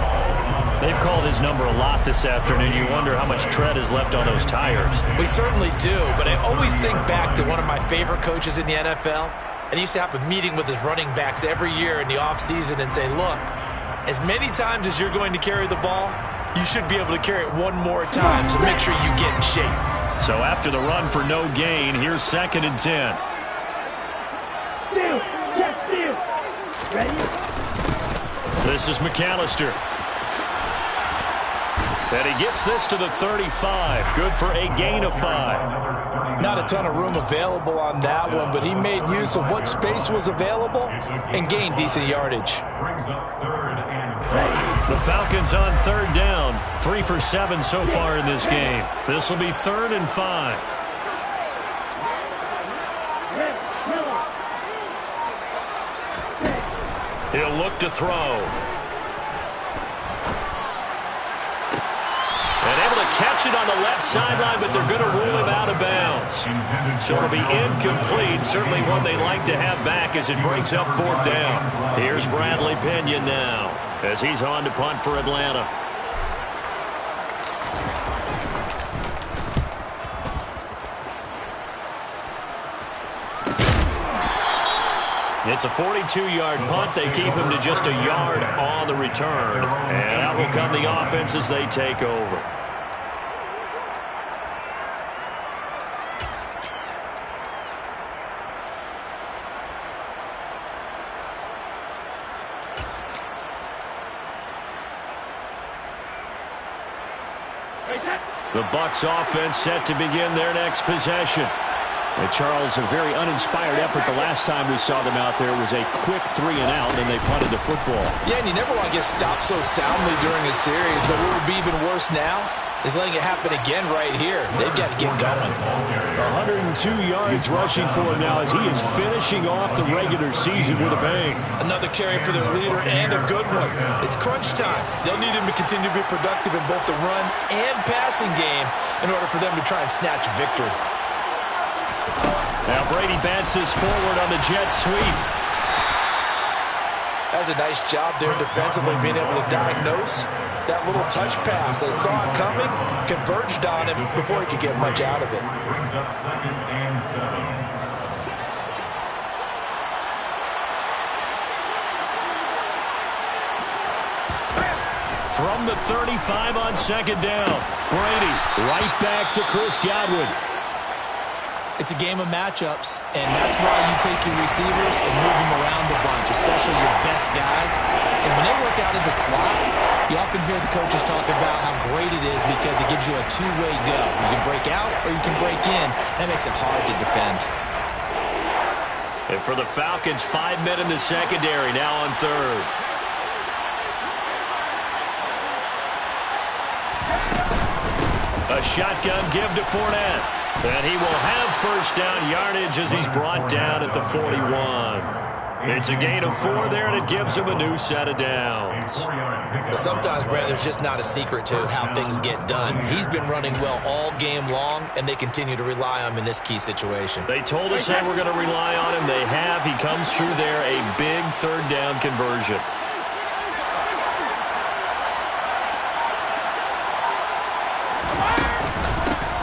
[SPEAKER 1] They've called his number a lot this afternoon. You wonder how much tread is left on those tires.
[SPEAKER 3] We certainly do, but I always think back to one of my favorite coaches in the NFL. And he used to have a meeting with his running backs every year in the offseason and say, look, as many times as you're going to carry the ball, you should be able to carry it one more time, so make sure you get in shape.
[SPEAKER 1] So after the run for no gain, here's 2nd and 10.
[SPEAKER 5] Steal. Check steal. Ready?
[SPEAKER 1] This is McAllister. And he gets this to the 35. Good for a gain of 5.
[SPEAKER 3] Not a ton of room available on that one, but he made use of what space was available and gained decent yardage.
[SPEAKER 1] The Falcons on 3rd down. 3 for 7 so far in this game. This will be 3rd and 5. He'll look to throw. And able to catch it on the left sideline, but they're going to rule him out of bounds. So it'll be incomplete. Certainly one they'd like to have back as it breaks up 4th down. Here's Bradley Pinion now as he's on to punt for Atlanta. It's a 42-yard punt. They keep him to just a yard on the return. And out will come the offense as they take over. The Bucs offense set to begin their next possession.
[SPEAKER 2] And Charles, a very uninspired effort the last time we saw them out there. It was a quick 3 and out, and they punted the football.
[SPEAKER 3] Yeah, and you never want to get stopped so soundly during a series, but what would be even worse now is letting it happen again right here. They've got to get going.
[SPEAKER 2] 102 yards rushing for him now as he is finishing off the regular season with a bang.
[SPEAKER 3] Another carry for their leader and a good one. It's crunch time. They'll need him to continue to be productive in both the run and passing game in order for them to try and snatch a victory.
[SPEAKER 1] Now Brady bounces forward on the jet sweep.
[SPEAKER 3] That's a nice job there defensively, being able to diagnose that little touch pass. They saw it coming, converged on him before he could get much out of it.
[SPEAKER 4] Brings up 2nd and 7.
[SPEAKER 1] From the 35 on 2nd down. Brady
[SPEAKER 2] Right back to Chris Godwin.
[SPEAKER 3] It's a game of matchups, and that's why you take your receivers and move them around a bunch, especially your best guys. And when they work out of the slot, you often hear the coaches talk about how great it is because it gives you a two-way go. You can break out or you can break in. That makes it hard to defend.
[SPEAKER 1] And for the Falcons, 5 men in the secondary, now on 3rd. A shotgun give to Fournette. And he will have 1st down yardage as he's brought down at the 41. It's a gain of 4 there, and it gives him a new set of downs.
[SPEAKER 3] But sometimes, Brent, there's just not a secret to how things get done. He's been running well all game long, and they continue to rely on him in this key situation.
[SPEAKER 1] They told us they were going to rely on him. They have. He comes through there, a big 3rd down conversion.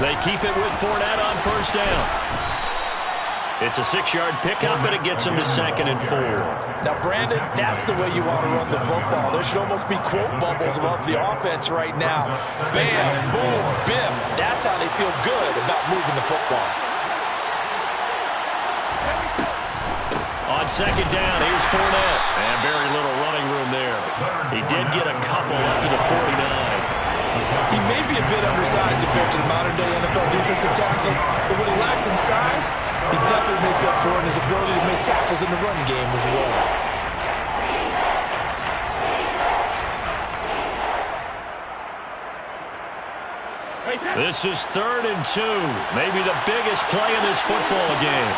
[SPEAKER 1] They keep it with Fournette on 1st down. It's a 6-yard pickup, and it gets him to 2nd and 4.
[SPEAKER 3] Now, Brandon, that's the way you want to run the football. There should almost be quote bubbles above the offense right now. Bam, boom, biff. That's how they feel good about moving the football.
[SPEAKER 1] On 2nd down, here's Fournette. And very little running room there. He did get a couple up to the 49.
[SPEAKER 3] He may be a bit undersized compared to the modern-day NFL defensive tackle, but what he lacks in size, he definitely makes up for in his ability to make tackles in the run game as well.
[SPEAKER 1] This is 3rd and 2, maybe the biggest play in this football game.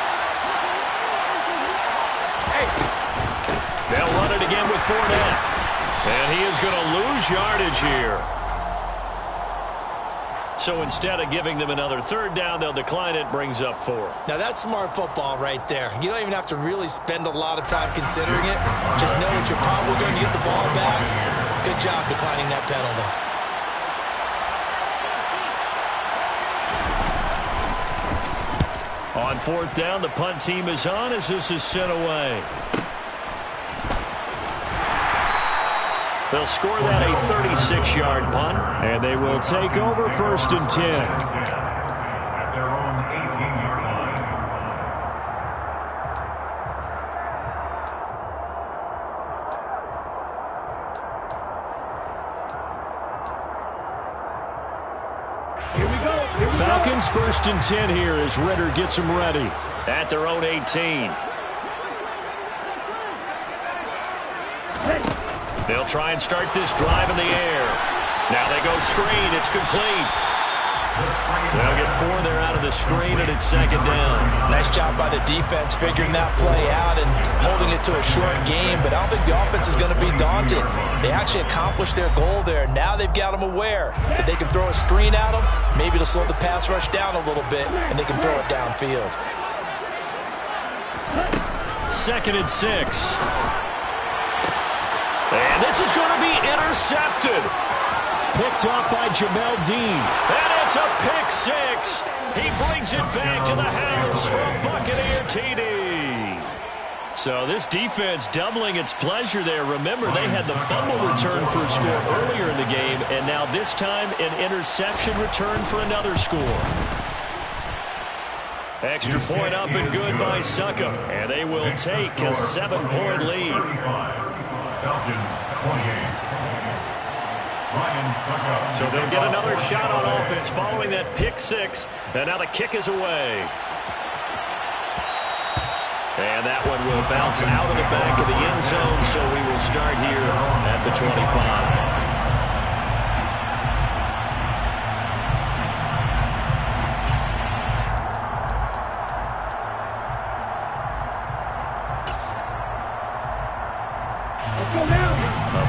[SPEAKER 1] They'll run it again with Fournette, and he is going to lose yardage here. So instead of giving them another 3rd down, they'll decline it, brings up 4.
[SPEAKER 3] Now that's smart football right there. You don't even have to really spend a lot of time considering it. Just know that you're probably going to get the ball back. Good job declining that penalty.
[SPEAKER 1] On 4th down, the punt team is on as this is sent away. They'll score that a 36-yard punt, and they will take over 1st and 10.
[SPEAKER 2] Falcons 1st and 10 here as Ritter gets them ready.
[SPEAKER 1] At their own 18. They'll try and start this drive in the air. Now they go screen. It's complete. They'll get 4 there out of the screen, and it's 2nd down.
[SPEAKER 3] Nice job by the defense figuring that play out and holding it to a short game, but I don't think the offense is going to be daunted. They actually accomplished their goal there. Now they've got them aware that they can throw a screen at them. Maybe to slow the pass rush down a little bit, and they can throw it downfield.
[SPEAKER 1] 2nd and 6. And this is going to be intercepted.
[SPEAKER 2] Picked off by Jamel Dean.
[SPEAKER 1] And it's a pick 6. He brings it back to the house for a Buccaneer TD. So this defense doubling its pleasure there. Remember, they had the fumble return for a score earlier in the game, and now this time an interception return for another score. Extra point up and good by Succop. And they will take a 7-point lead.
[SPEAKER 4] Falcons 28.
[SPEAKER 1] So they'll get another shot on offense following that pick 6. And now the kick is away. And that one will bounce out of the back of the end zone. So we will start here at the 25.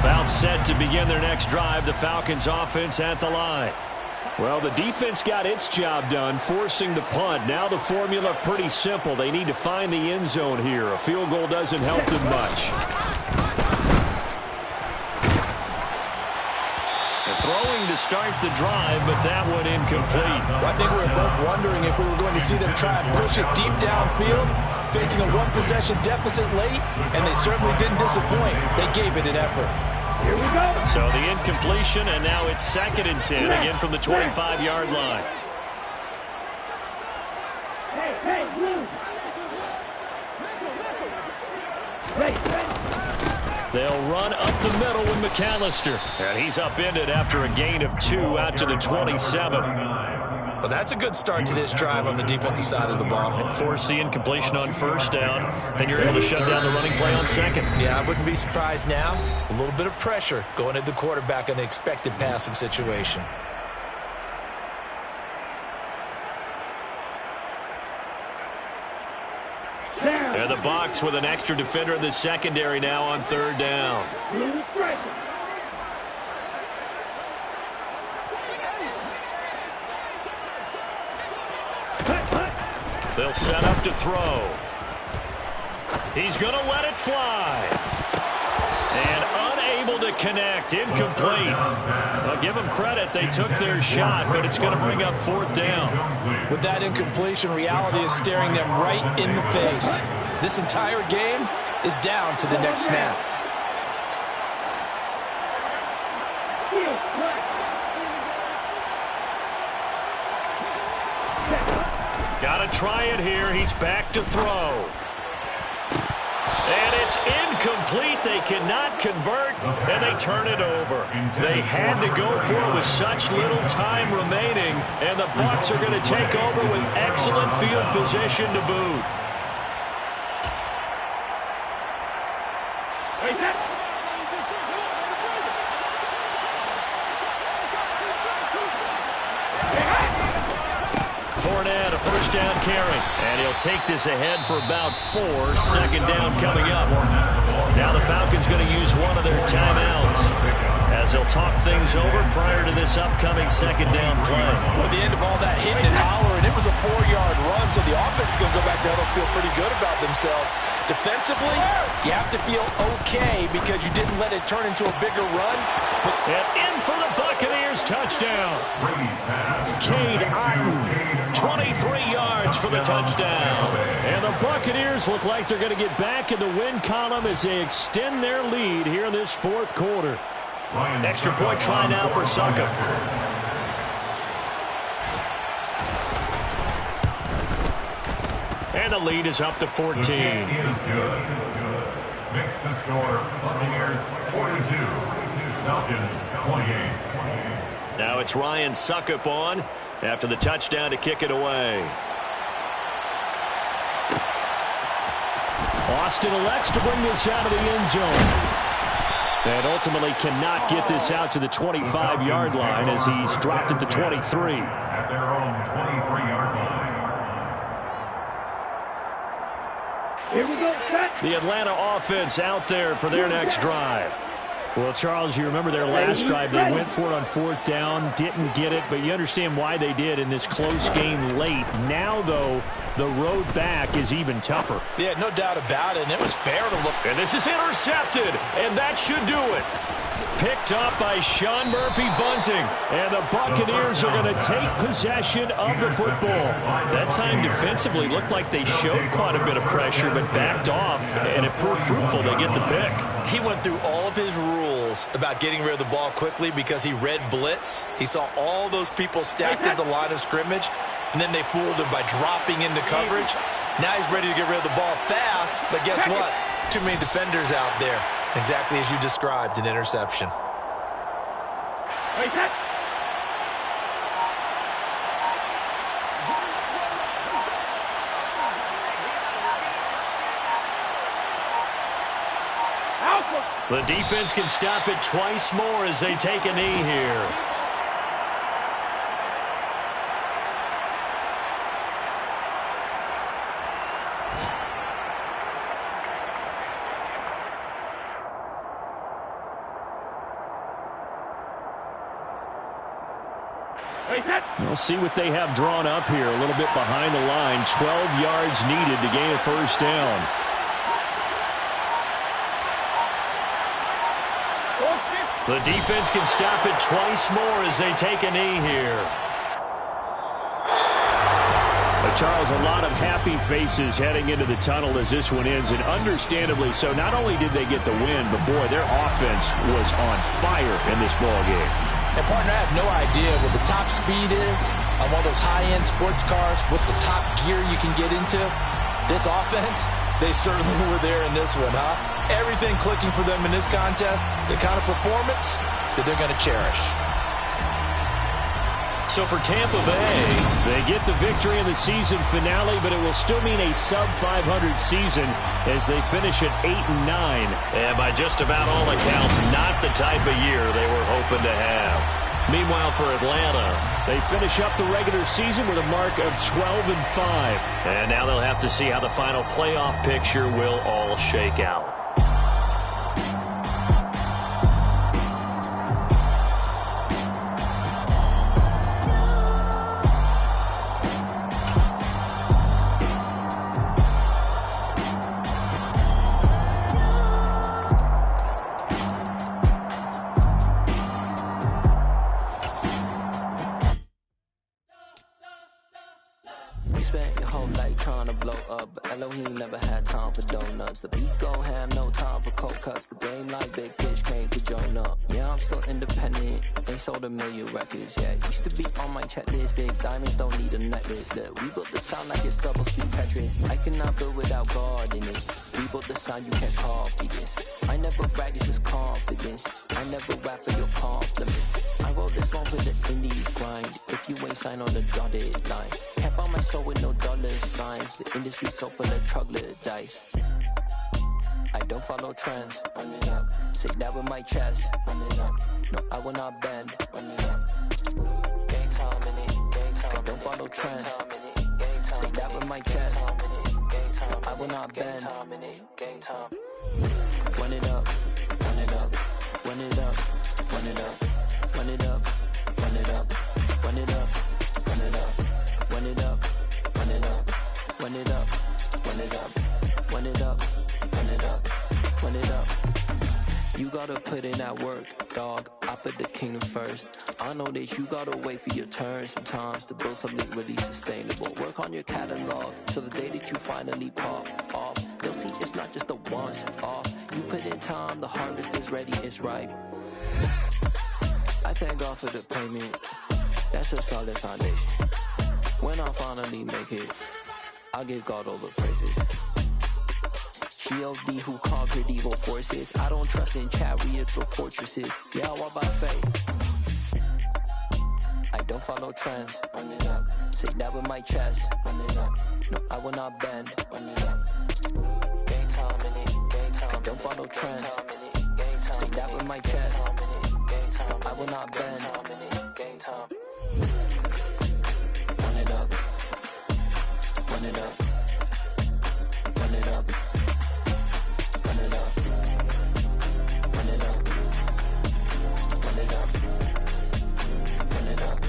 [SPEAKER 1] About set to begin their next drive, the Falcons offense at the line.
[SPEAKER 2] Well, the defense got its job done, forcing the punt. Now the formula pretty simple. They need to find the end zone here. A field goal doesn't help them much.
[SPEAKER 1] Throwing to start the drive, but that one incomplete.
[SPEAKER 3] Well, I think we were both wondering if we were going to see them try and push it deep downfield, facing a one-possession deficit late, and they certainly didn't disappoint. They gave it an effort.
[SPEAKER 5] Here we go.
[SPEAKER 1] So the incompletion, and now it's 2nd and 10, again from the 25-yard line.
[SPEAKER 5] Hey, move. Hey.
[SPEAKER 1] They'll run up the middle with McAllister. And he's upended after a gain of 2 out to the 27.
[SPEAKER 3] Well, that's a good start to this drive on the defensive side of the ball.
[SPEAKER 1] And force the incompletion on 1st down. Then you're able to shut down the running play on 2nd.
[SPEAKER 3] Yeah, I wouldn't be surprised now. A little bit of pressure going at the quarterback in the expected passing situation.
[SPEAKER 1] And the Bucs with an extra defender in the secondary now on 3rd down. They'll set up to throw. He's going to let it fly. And unable to connect. Incomplete. I'll give them credit. They took their shot, but it's going to bring up 4th down.
[SPEAKER 3] With that incompletion, reality is staring them right in the face. This entire game is down to the next snap.
[SPEAKER 1] Got to try it here. He's back to throw. And it's incomplete. They cannot convert, and they turn it over. They had to go for it with such little time remaining, and the Bucs are going to take over with excellent field position to boot. Fournette, a 1st down carry. And he'll take this ahead for about 4. 2nd down coming up. Now the Falcons going to use one of their timeouts as they'll talk things over prior to this upcoming 2nd down play.
[SPEAKER 3] Well, at the end of all that hitting and hollering, it was a 4-yard run, so the offense is going to go back there and feel pretty good about themselves. Defensively, you have to feel okay because you didn't let it turn into a bigger run.
[SPEAKER 1] And in for the Buccaneers touchdown. Cade Otton, 23 yards for the touchdown.
[SPEAKER 2] And the Buccaneers look like they're going to get back in the win column as they extend their lead here in this 4th quarter.
[SPEAKER 1] Extra point try now for Succop. And the lead is up to 14.
[SPEAKER 4] Is good. Makes the score Buccaneers 42, Falcons 28.
[SPEAKER 1] Now it's Ryan Suckup on after the touchdown to kick it away.
[SPEAKER 2] Austin elects to bring this out of the end zone. And ultimately cannot get this out to the 25-yard line as he's dropped it to 23.
[SPEAKER 4] At their own 23-yard line.
[SPEAKER 5] Here we go, set.
[SPEAKER 1] The Atlanta offense out there for their next drive.
[SPEAKER 2] Well, Charles, you remember their last drive. They went for it on 4th down, didn't get it, but you understand why they did in this close game late. Now, though, the road back is even tougher.
[SPEAKER 3] Yeah, no doubt about it, and it was fair to look.
[SPEAKER 1] And this is intercepted, and that should do it. Picked up by Sean Murphy-Bunting.
[SPEAKER 2] And the Buccaneers are going to take possession of the football.
[SPEAKER 1] That time defensively looked like they showed quite a bit of pressure but backed off, and it proved fruitful. They get the pick.
[SPEAKER 3] He went through all of his rules about getting rid of the ball quickly because he read blitz. He saw all those people stacked at the line of scrimmage, and then they fooled him by dropping into coverage. Now he's ready to get rid of the ball fast, but guess what? Too many defenders out there. Exactly as you described, an interception.
[SPEAKER 5] Wait, set.
[SPEAKER 1] The defense can stop it twice more as they take a knee here.
[SPEAKER 2] We'll see what they have drawn up here. A little bit behind the line. 12 yards needed to gain a first down.
[SPEAKER 1] The defense can stop it twice more as they take a knee here.
[SPEAKER 2] But Charles, a lot of happy faces heading into the tunnel as this one ends, and understandably so. Not only did they get the win, but boy, their offense was on fire in this ball game.
[SPEAKER 3] And, partner, I have no idea what the top speed is on one of those high-end sports cars. What's the top gear you can get into? This offense, they certainly were there in this one, huh? Everything clicking for them in this contest, the kind of performance that they're going to cherish.
[SPEAKER 1] So for Tampa Bay,
[SPEAKER 2] they get the victory in the season finale, but it will still mean a sub-500 season as they finish at 8-9.
[SPEAKER 1] And by just about all accounts, not the type of year they were hoping to have. Meanwhile, for Atlanta,
[SPEAKER 2] they finish up the regular season with a mark of 12-5.
[SPEAKER 1] And now they'll have to see how the final playoff picture will all shake out.
[SPEAKER 6] The beat gon' have no time for cold cuts. The game like Big Pitch came to join up. Yeah, I'm still independent. Ain't sold a million records yet. Used to be on my checklist. Big diamonds don't need a necklace. Look, we built the sound like it's double speed Tetris. I cannot build without God in it. We built the sound, you can't copy this. I never brag, it's just confidence. I never rap for your compliments. I wrote this one for the indie grind. If you ain't signed on the dotted line, can't buy my soul with no dollar signs. The industry so full of troglodytes. I don't follow trends. Run it up. Say that with my chest. Run it up. No, I will not bend. Run it up. Gang time in it. Gang time. I don't follow trends. Say that with my chest. No, I will not bend. Gang time. Run it up. Run it up. Run it up. Run it up. Run it up. Run it up. Run it up. Run it up. Run it up. Run it up. Run it up. Run it up. Run it up. Run it up, run it up. You gotta put in that work, dog. I put the kingdom first. I know that you gotta wait for your turn sometimes to build something really sustainable. Work on your catalog, so the day that you finally pop off, they'll see it's not just a once off. You put in time, the harvest is ready, it's ripe. I thank God for the payment. That's a solid foundation. When I finally make it, I'll give God all the praises. G.O.D. who conquered evil forces. I don't trust in chariots or fortresses. Yeah, I walk by faith. don't follow trends. Run it up. Say that with my chest. Run it up. No, I will not bend. Run it up. Game time in it. Game time. I don't follow trends. Say that with my chest. No, I will not bend. Game time. Run it up. Run it up. Run it up. Run it up. Run it up. Run it up. Run it up.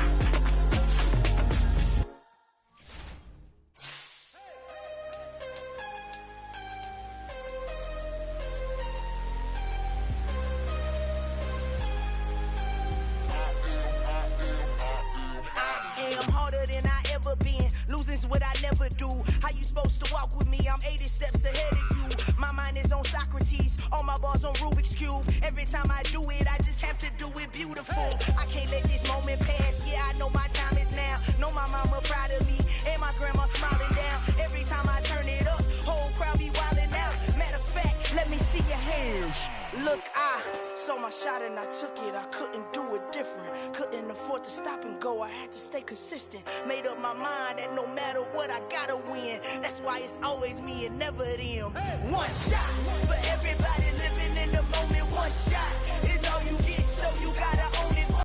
[SPEAKER 7] Losing's what I never do. How you supposed to walk with me? I'm 80 steps ahead of you. My mind is on Socrates, all my bars on Rubik's Cube. Every time I do it, I just have to do it beautiful. I can't let this moment pass. Yeah, I know my time is now. Know my mama proud of me, and my grandma smiling down. Every time I turn it up, whole crowd be wildin' out. Matter of fact, let me see your hands. Look, I saw my shot and I took it. I couldn't do it different. Couldn't afford to stop and go. I had to stay consistent. Made up my mind that no matter what, I gotta win. That's why it's always me and never them. One shot for everybody living in the moment. One shot is all you get, so you gotta own